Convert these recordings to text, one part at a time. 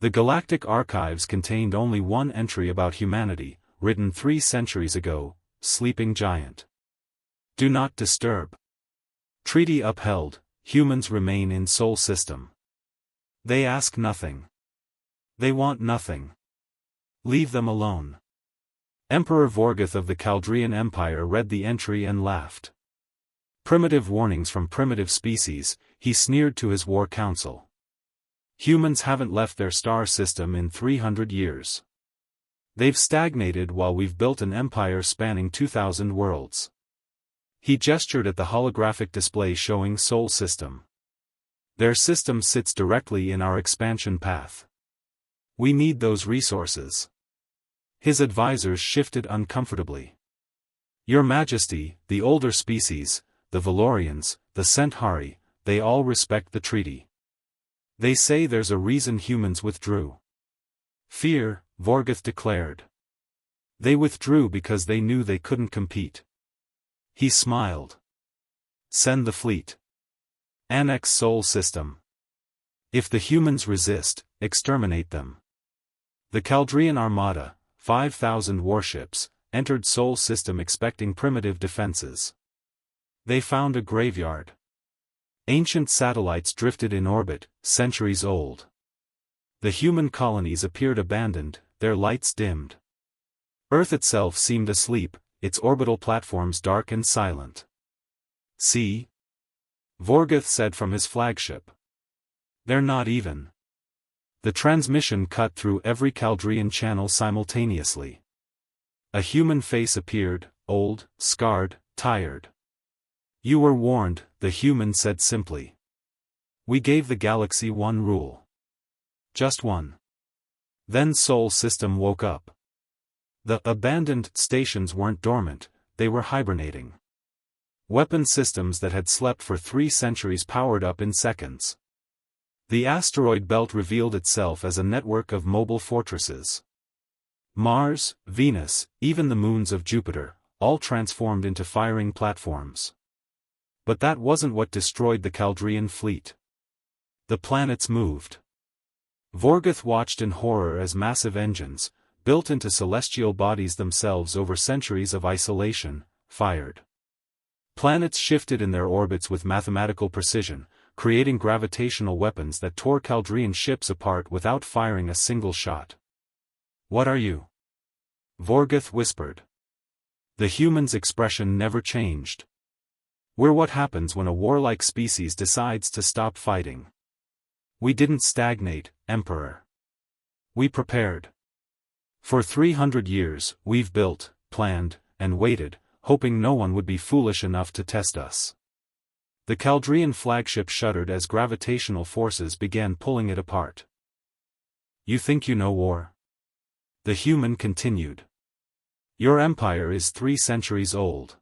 The galactic archives contained only one entry about humanity, written 3 centuries ago: sleeping giant. Do not disturb. Treaty upheld, humans remain in Sol system. They ask nothing. They want nothing. Leave them alone. Emperor Vorgoth of the Chaldean Empire read the entry and laughed. Primitive warnings from primitive species, he sneered to his war council. Humans haven't left their star system in 300 years. They've stagnated while we've built an empire spanning 2,000 worlds. He gestured at the holographic display showing Sol system. Their system sits directly in our expansion path. We need those resources. His advisors shifted uncomfortably. Your Majesty, the older species, the Valorians, the Centauri, they all respect the treaty. They say there's a reason humans withdrew. Fear, Vorgoth declared. They withdrew because they knew they couldn't compete. He smiled. Send the fleet. Annex Sol system. If the humans resist, exterminate them. The Chaldean Armada, 5,000 warships, entered Sol system expecting primitive defenses. They found a graveyard. Ancient satellites drifted in orbit, centuries old. The human colonies appeared abandoned, their lights dimmed. Earth itself seemed asleep, its orbital platforms dark and silent. See? Vorgoth said from his flagship. They're not even. The transmission cut through every Chaldean channel simultaneously. A human face appeared, old, scarred, tired. You were warned, the human said simply. We gave the galaxy one rule. Just one. Then Sol system woke up. The abandoned stations weren't dormant, they were hibernating. Weapon systems that had slept for 3 centuries powered up in seconds. The asteroid belt revealed itself as a network of mobile fortresses. Mars, Venus, even the moons of Jupiter, all transformed into firing platforms. But that wasn't what destroyed the Chaldean fleet. The planets moved. Vorgoth watched in horror as massive engines, built into celestial bodies themselves over centuries of isolation, fired. Planets shifted in their orbits with mathematical precision, creating gravitational weapons that tore Chaldean ships apart without firing a single shot. What are you? Vorgoth whispered. The human's expression never changed. We're what happens when a warlike species decides to stop fighting. We didn't stagnate, Emperor. We prepared. For 300 years, we've built, planned, and waited, hoping no one would be foolish enough to test us. The Chaldean flagship shuddered as gravitational forces began pulling it apart. You think you know war? The human continued. Your empire is 3 centuries old.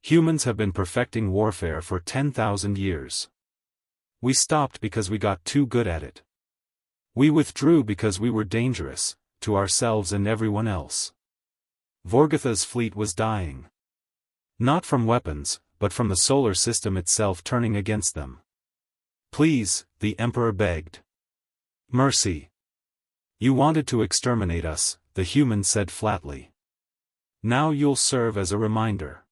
Humans have been perfecting warfare for 10,000 years. We stopped because we got too good at it. We withdrew because we were dangerous, to ourselves and everyone else. Vorgoth's fleet was dying. Not from weapons, but from the solar system itself turning against them. Please, the Emperor begged. Mercy. You wanted to exterminate us, the human said flatly. Now you'll serve as a reminder.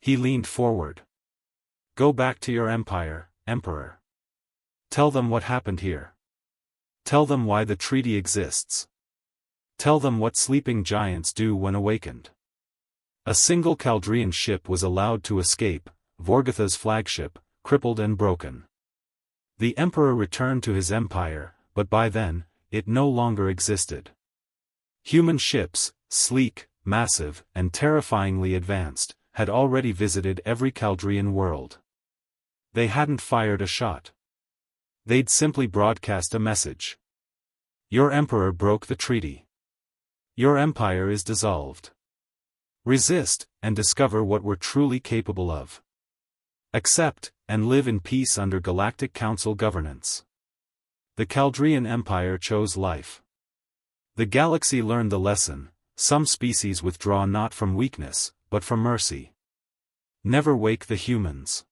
He leaned forward. Go back to your empire, Emperor. Tell them what happened here. Tell them why the treaty exists. Tell them what sleeping giants do when awakened. A single Chaldean ship was allowed to escape, Vorgoth's flagship, crippled and broken. The Emperor returned to his empire, but by then, it no longer existed. Human ships, sleek, massive, and terrifyingly advanced, had already visited every Chaldean world. They hadn't fired a shot. They'd simply broadcast a message. Your Emperor broke the treaty. Your empire is dissolved. Resist, and discover what we're truly capable of. Accept, and live in peace under Galactic Council governance. The Chaldean Empire chose life. The galaxy learned the lesson: some species withdraw not from weakness, but from mercy. Never wake the humans.